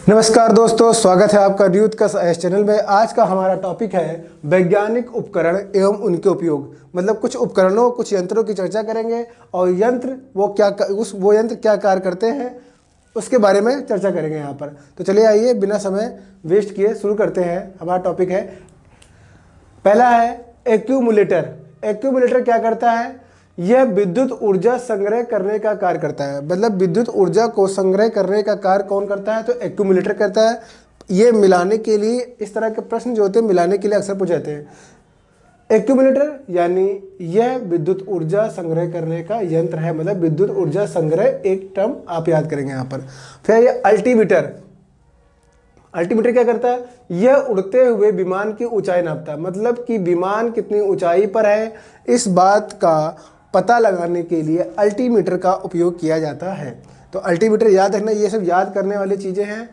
नमस्कार दोस्तों, स्वागत है आपका यूथ का इस चैनल में। आज का हमारा टॉपिक है वैज्ञानिक उपकरण एवं उनके उपयोग। मतलब कुछ उपकरणों, कुछ यंत्रों की चर्चा करेंगे और यंत्र वो यंत्र क्या कार्य करते हैं उसके बारे में चर्चा करेंगे यहाँ पर। तो चलिए आइए बिना समय वेस्ट किए शुरू करते हैं। हमारा टॉपिक है, पहला है एक्यूमुलेटर। एक्यूमुलेटर क्या करता है? यह विद्युत ऊर्जा संग्रह करने का कार्य करता है। मतलब विद्युत ऊर्जा को संग्रह करने का कार्य कौन करता है? तो एक्यूमुलेटर करता है। ये मिलाने के लिए, इस तरह के प्रश्न जो होते हैं मिलाने के लिए अक्सर पूछे जाते हैं। एक्यूमुलेटर यानी यह विद्युत ऊर्जा संग्रह करने का यंत्र है। मतलब विद्युत ऊर्जा संग्रह एक टर्म आप याद करेंगे यहाँ पर। फिर ये अल्टीमीटर। अल्टीमीटर क्या करता है? यह उड़ते हुए विमान की ऊंचाई नापता है। मतलब कि विमान कितनी ऊंचाई पर है, इस बात का पता लगाने के लिए अल्टीमीटर का उपयोग किया जाता है। तो अल्टीमीटर याद रखना, ये सब याद करने वाली चीज़ें हैं,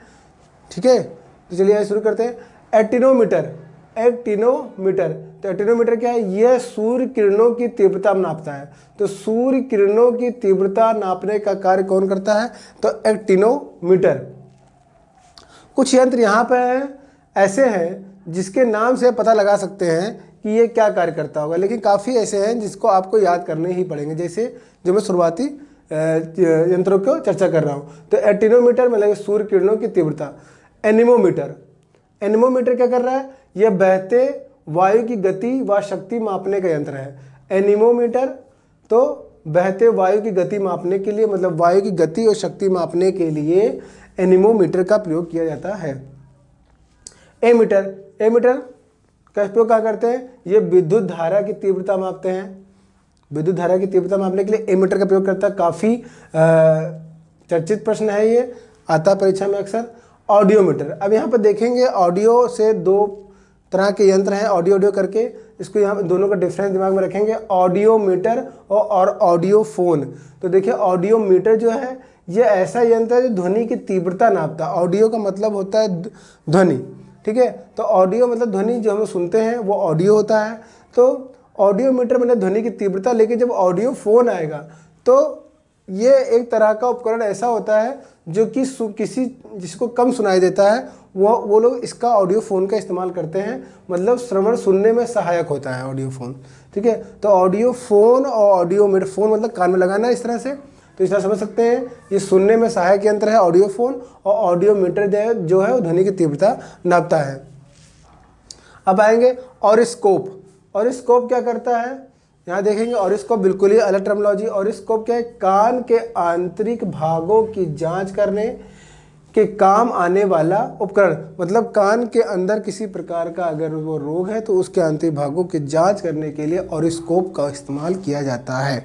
ठीक है। तो चलिए शुरू करते हैं। एक्टिनोमीटर। एक्टिनोमीटर, तो एक्टिनोमीटर क्या है? यह सूर्य किरणों की तीव्रता नापता है। तो सूर्य किरणों की तीव्रता नापने का कार्य कौन करता है? तो एक्टिनोमीटर। कुछ यंत्र यहाँ पर ऐसे हैं जिसके नाम से पता लगा सकते हैं कि ये क्या कार्य करता होगा, लेकिन काफ़ी ऐसे हैं जिसको आपको याद करने ही पड़ेंगे। जैसे जो मैं शुरुआती यंत्रों को चर्चा कर रहा हूँ। तो एक्टिनोमीटर मतलब सूर्य किरणों की तीव्रता। एनीमोमीटर। एनीमोमीटर क्या कर रहा है? यह बहते वायु की गति व शक्ति मापने का यंत्र है। एनीमोमीटर तो बहते वायु की गति मापने के लिए, मतलब वायु की गति और शक्ति मापने के लिए एनीमोमीटर का प्रयोग किया जाता है। एमीटर। एमीटर का उपयोग क्या करते हैं? ये विद्युत धारा की तीव्रता मापते हैं। विद्युत धारा की तीव्रता मापने के लिए एमीटर का प्रयोग करता है। काफ़ी चर्चित प्रश्न है, ये आता परीक्षा में अक्सर। ऑडियोमीटर। अब यहाँ पर देखेंगे, ऑडियो से दो तरह के यंत्र हैं, ऑडियो करके। इसको यहाँ दोनों का डिफरेंस दिमाग में रखेंगे, ऑडियोमीटर और ऑडियोफोन। तो देखिए, ऑडियोमीटर जो है ये ऐसा यंत्र है जो ध्वनि की तीव्रता नापता है। ऑडियो का मतलब होता है ध्वनि, ठीक है। तो ऑडियो मतलब ध्वनि जो हम सुनते हैं वो ऑडियो होता है। तो ऑडियोमीटर मतलब ध्वनि की तीव्रता। लेकिन जब ऑडियो फोन आएगा तो ये एक तरह का उपकरण ऐसा होता है जो कि किसी जिसको कम सुनाई देता है वो लोग इसका ऑडियो फ़ोन का इस्तेमाल करते हैं। मतलब श्रवण सुनने में सहायक होता है ऑडियो फ़ोन, ठीक है। तो ऑडियो फ़ोन और ऑडियोमीटर, फ़ोन मतलब कान में लगाना इस तरह से, तो इस तरह समझ सकते हैं ये सुनने में सहायक यंत्र है ऑडियो फ़ोन, और ऑडियोमीटर जो है वो ध्वनि की तीव्रता नापता है। अब आएंगे ऑरिस्कोप। ऑरिस्कोप क्या करता है? यहाँ देखेंगे ऑरिस्कोप बिल्कुल ही अलग टर्मिनोलॉजी। ऑरिस्कोप क्या है? कान के आंतरिक भागों की जांच करने के काम आने वाला उपकरण। मतलब कान के अंदर किसी प्रकार का अगर वो रोग है तो उसके आंतरिक भागों की जांच करने के लिए ऑरिस्कोप का इस्तेमाल किया जाता है।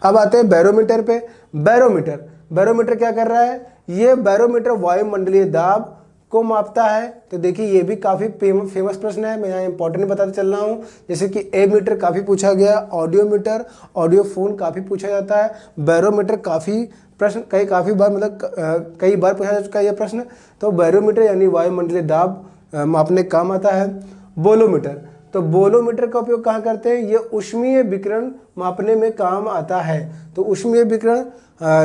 अब आते हैं बैरोमीटर पे। बैरोमीटर। बैरोमीटर क्या कर रहा है? ये बैरोमीटर वायुमंडलीय दाब को मापता है। तो देखिए ये भी काफ़ी फेमस प्रश्न है, मैं यहाँ इंपॉर्टेंट बताते चल रहा हूँ। जैसे कि एमीटर काफ़ी पूछा गया, ऑडियोमीटर, ऑडियोफोन काफ़ी पूछा जाता है, बैरोमीटर काफ़ी प्रश्न काफ़ी बार मतलब कई बार पूछा जा चुका है यह प्रश्न। तो बैरोमीटर यानी वायुमंडलीय दाब मापने का काम आता है। बोलोमीटर। तो बोलोमीटर का उपयोग कहाँ करते हैं? ये ऊष्मीय विकिरण मापने में काम आता है। तो ऊष्मीय विकिरण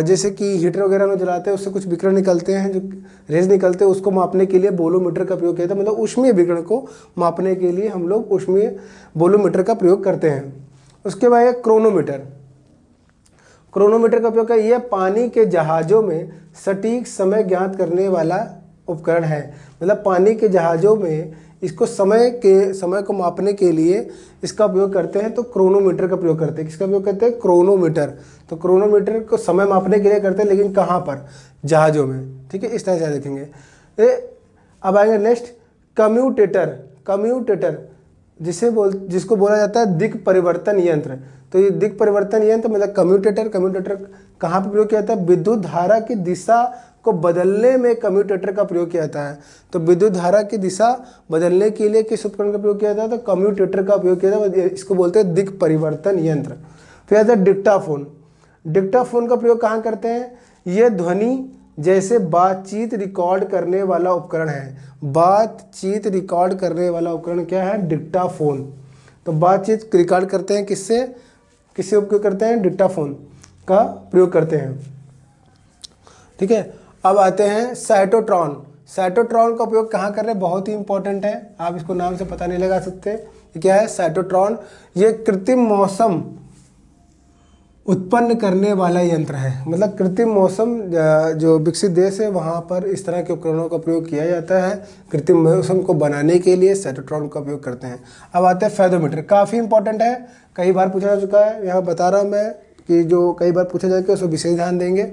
जैसे कि हीटर वगैरह में जलाते हैं उससे कुछ विकिरण निकलते हैं, जो रेज निकलते हैं, उसको मापने के लिए बोलोमीटर का प्रयोग किया जाता है। मतलब ऊष्मीय विकिरण को मापने के लिए हम लोग ऊष्मीय बोलोमीटर का प्रयोग करते हैं। उसके बाद है क्रोनोमीटर। क्रोनोमीटर का उपयोग क्या? यह पानी के जहाज़ों में सटीक समय ज्ञात करने वाला उपकरण है। मतलब पानी के जहाज़ों में इसको समय को मापने के लिए इसका उपयोग करते हैं। तो क्रोनोमीटर का प्रयोग करते हैं। किसका उपयोग करते हैं? क्रोनोमीटर। तो क्रोनोमीटर को समय मापने के लिए करते हैं, लेकिन कहाँ पर? जहाज़ों में, ठीक है। इस तरह से देखेंगे। अब आएंगे नेक्स्ट, कम्यूटेटर। कम्यूटेटर जिसको बोला जाता है दिक् परिवर्तन यंत्र। तो ये दिक् परिवर्तन यंत्र मतलब कम्यूटेटर। कम्यूटेटर कहाँ पर प्रयोग किया जाता है? विद्युत धारा की दिशा को बदलने में कम्यूटेटर का प्रयोग किया जाता है। तो विद्युत धारा की दिशा बदलने के लिए किस उपकरण का प्रयोग किया जाता है? तो कम्यूटेटर का उपयोग किया जाता है। इसको बोलते हैं दिक् परिवर्तन यंत्र। फिर आता है डिक्टाफोन। डिक्टाफोन का प्रयोग कहाँ करते हैं? यह ध्वनि जैसे बातचीत रिकॉर्ड करने वाला उपकरण है। बातचीत रिकॉर्ड करने वाला उपकरण क्या है? डिक्टाफोन। तो बातचीत रिकॉर्ड करते हैं किससे उपयोग करते हैं? डिक्टाफोन का प्रयोग करते हैं, ठीक है। अब आते हैं साइटोट्रॉन। साइटोट्रॉन का उपयोग कहाँ कर रहे हैं, बहुत ही इंपॉर्टेंट है, आप इसको नाम से पता नहीं लगा सकते। ये क्या है, साइटोट्रॉन। ये कृत्रिम मौसम उत्पन्न करने वाला यंत्र है, मतलब कृत्रिम मौसम जो विकसित देश है वहाँ पर इस तरह के उपकरणों का प्रयोग किया जाता है। कृत्रिम मौसम को बनाने के लिए साइटोट्रॉन का उपयोग करते हैं। अब आते हैं फेदोमीटर, काफ़ी इंपॉर्टेंट है, कई बार पूछा जा चुका है, यहाँ बता रहा हूँ मैं कि जो कई बार पूछा जाएगा उसको विशेष ध्यान देंगे।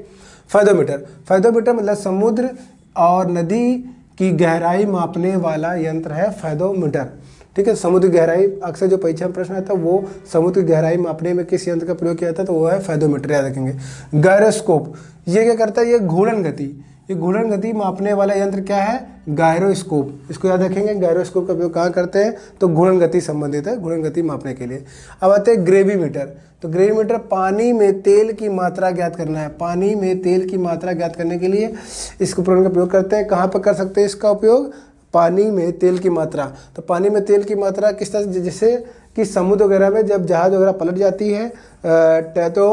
फेदोमीटर, फेदोमीटर मतलब समुद्र और नदी की गहराई मापने वाला यंत्र है फेदोमीटर। ठीक है, समुद्र गहराई, अक्सर जो परीक्षा में प्रश्न आता है वो समुद्र की गहराई मापने में किस यंत्र का प्रयोग किया जाता है, तो वो है फेदोमीटर, याद रखेंगे। गायरोस्कोप, ये क्या करता है, ये घूर्णन गति, ये घूर्णन गति मापने वाला यंत्र क्या है, गायरोस्कोप, इसको याद रखेंगे। गायरोस्कोप का उपयोग कहाँ करते हैं, तो घूर्णन गति संबंधित है, घूर्णन गति मापने के लिए। अब आते हैं ग्रेविमीटर, तो ग्रेविमीटर पानी में तेल की मात्रा ज्ञात करना है, पानी में तेल की मात्रा ज्ञात करने के लिए इस उपकरण का प्रयोग करते हैं। कहाँ पर कर सकते हैं इसका उपयोग, पानी में तेल की मात्रा। तो पानी में तेल की मात्रा किस तरह, जैसे कि समुद्र वगैरह में जब जहाज वगैरह पलट जाती है तो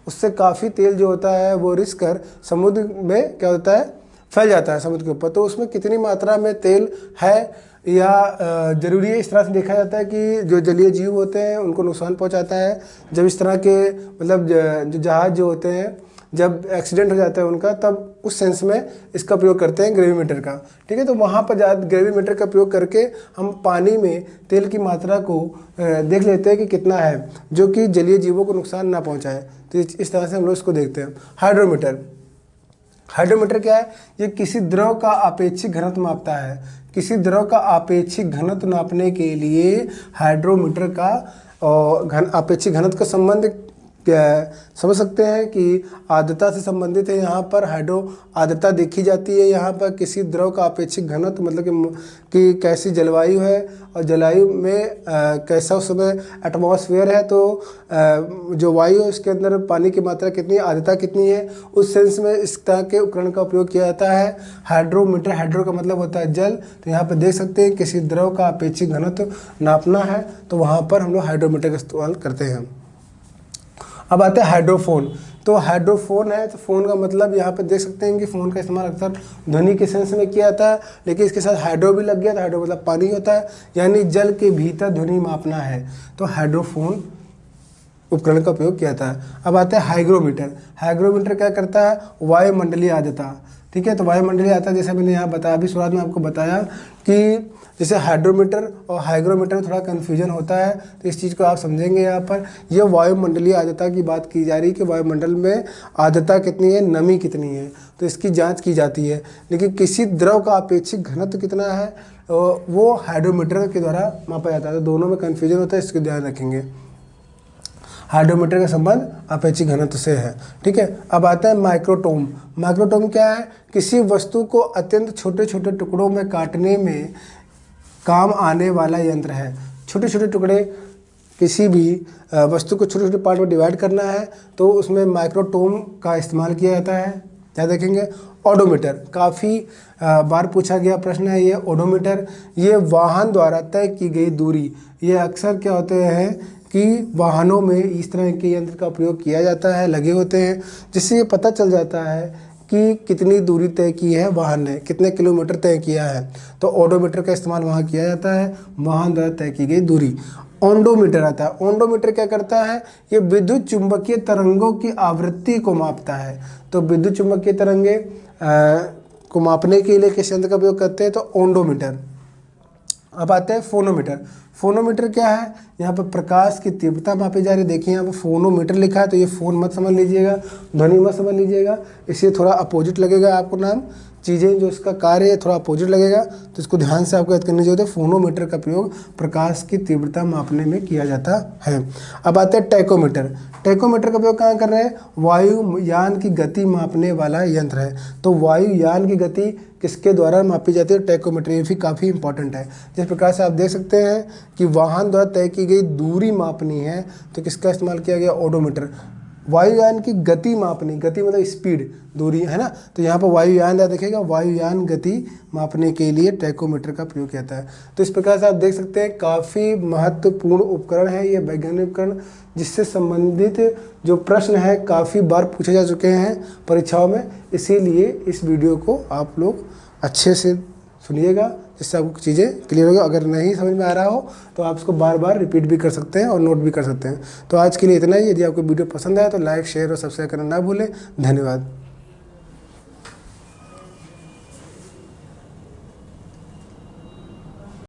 उससे काफ़ी तेल जो होता है वो रिस कर समुद्र में क्या होता है, फैल जाता है समुद्र के ऊपर। तो उसमें कितनी मात्रा में तेल है या ज़रूरी है, इस तरह से देखा जाता है कि जो जलीय जीव होते हैं उनको नुकसान पहुंचाता है। जब इस तरह के मतलब जो जहाज जो होते हैं जब एक्सीडेंट हो जाता है उनका, तब उस सेंस में इसका प्रयोग करते हैं ग्रेविमीटर का। ठीक है, तो वहाँ पर ग्रेविमीटर का प्रयोग करके हम पानी में तेल की मात्रा को देख लेते हैं कि कितना है, जो कि जलीय जीवों को नुकसान ना पहुँचाए। तो इस तरह से हम लोग इसको देखते हैं। हाइड्रोमीटर, हाइड्रोमीटर क्या है, ये किसी द्रव का आपेक्षिक घनत्व मापता है। किसी द्रव का आपेक्षिक घनत्व नापने के लिए हाइड्रोमीटर का आपेक्षिक घनत्व का संबंध समझ सकते हैं कि आर्द्रता से संबंधित है। यहाँ पर हाइड्रो आर्द्रता देखी जाती है। यहाँ पर किसी द्रव का आपेक्षिक घनत्व मतलब कि कैसी जलवायु है और जलवायु में कैसा उस समय एटमॉस्फेयर है, तो जो वायु है उसके अंदर पानी की मात्रा कितनी है, आर्द्रता कितनी है, उस सेंस में इस तरह के उपकरण का उपयोग किया जाता है। हाइड्रोमीटर, हाइड्रो का मतलब होता है जल, तो यहाँ पर देख सकते हैं किसी द्रव का अपेक्षित घनत्व नापना है तो वहाँ पर हम लोग हाइड्रोमीटर का इस्तेमाल करते हैं। अब आते हैं हाइड्रोफोन, तो हाइड्रोफोन है तो फ़ोन का मतलब यहाँ पे देख सकते हैं कि फ़ोन का इस्तेमाल अक्सर ध्वनि के सेंस में किया जाता है, लेकिन इसके साथ हाइड्रो भी लग गया, तो हाइड्रो मतलब पानी होता है, यानी जल के भीतर ध्वनि मापना है तो हाइड्रोफोन उपकरण का उपयोग किया जाता है। अब आता है हाइग्रोमीटर, हाइग्रोमीटर क्या करता है, वायुमंडलीय आर्द्रता। ठीक है, तो वायुमंडलीय आर्द्रता जैसे मैंने यहाँ बताया, अभी शुरुआत में आपको बताया कि जैसे हाइड्रोमीटर और हाइग्रोमीटर में थोड़ा कन्फ्यूजन होता है, तो इस चीज़ को आप समझेंगे। यहाँ पर यह वायुमंडलीय आर्द्रता की बात की जा रही है कि वायुमंडल में आर्द्रता कितनी है, नमी कितनी है, तो इसकी जांच की जाती है। लेकिन किसी द्रव का अपेक्षित घनत्व कितना है वो हाइड्रोमीटर के द्वारा मापा जाता है। तो दोनों में कन्फ्यूजन होता है, इसको ध्यान रखेंगे। हाइड्रोमीटर का संबंध अपेक्षित घनत्व से है। ठीक है, अब आता है माइक्रोटोम। माइक्रोटोम क्या है, किसी वस्तु को अत्यंत छोटे छोटे टुकड़ों में काटने में काम आने वाला यंत्र है। छोटे छोटे टुकड़े, किसी भी वस्तु को छोटे छोटे पार्ट में डिवाइड करना है तो उसमें माइक्रोटोम का इस्तेमाल किया जाता है। क्या देखेंगे, ओडोमीटर, काफ़ी बार पूछा गया प्रश्न है ये ओडोमीटर। ये वाहन द्वारा तय की गई दूरी, ये अक्सर क्या होते हैं कि वाहनों में इस तरह के यंत्र का प्रयोग किया जाता है, लगे होते हैं, जिससे ये पता चल जाता है कि कितनी दूरी तय की है वाहन ने, कितने किलोमीटर तय किया है। तो ओडोमीटर का इस्तेमाल वहाँ किया जाता है, वाहन द्वारा तय की गई दूरी। ओंडोमीटर आता है, ओंडोमीटर क्या करता है, ये विद्युत चुंबकीय तरंगों की आवृत्ति को मापता है। तो विद्युत चुंबकीय तरंगे को मापने के लिए किस यंत्र का उपयोग करते हैं, तो ओंडोमीटर। अब आते हैं फोनोमीटर। फोनोमीटर क्या है, यहाँ पर प्रकाश की तीव्रता मापी जा रही है। देखिए यहाँ पर फोनोमीटर लिखा है, तो ये फ़ोन मत समझ लीजिएगा, ध्वनि मत समझ लीजिएगा, इससे थोड़ा अपोजिट लगेगा आपको नाम, चीज़ें जो इसका कार्य है थोड़ा अपोजिट लगेगा, तो इसको ध्यान से आपको याद करनी चाहिए। फोनोमीटर का प्रयोग प्रकाश की तीव्रता मापने में किया जाता है। अब आते हैं टैकोमीटर। टैकोमीटर का प्रयोग कहाँ कर रहे हैं, वायुयान की गति मापने वाला यंत्र है। तो वायुयान की गति किसके द्वारा मापी जाती है, टैकोमीटर। ये भी काफ़ी इंपॉर्टेंट है। जिस प्रकार से आप देख सकते हैं कि वाहन द्वारा तय की गई दूरी मापनी है तो किसका इस्तेमाल किया गया, ओडोमीटर। वायुयान की गति मापनी, गति मतलब स्पीड, दूरी है ना, तो यहाँ पर वायुयान देखेगा, वायुयान गति मापने के लिए टैकोमीटर का प्रयोग किया जाता है। तो इस प्रकार से आप देख सकते हैं काफ़ी महत्वपूर्ण उपकरण है ये वैज्ञानिक उपकरण, जिससे संबंधित जो प्रश्न है काफ़ी बार पूछे जा चुके हैं परीक्षाओं में, इसीलिए इस वीडियो को आप लोग अच्छे से सुनिएगा, जिससे आपको चीज़ें क्लियर होगी। अगर नहीं समझ में आ रहा हो तो आप इसको बार बार रिपीट भी कर सकते हैं और नोट भी कर सकते हैं। तो आज के लिए इतना ही। यदि आपको वीडियो पसंद आया तो लाइक, शेयर और सब्सक्राइब करना ना भूलें। धन्यवाद।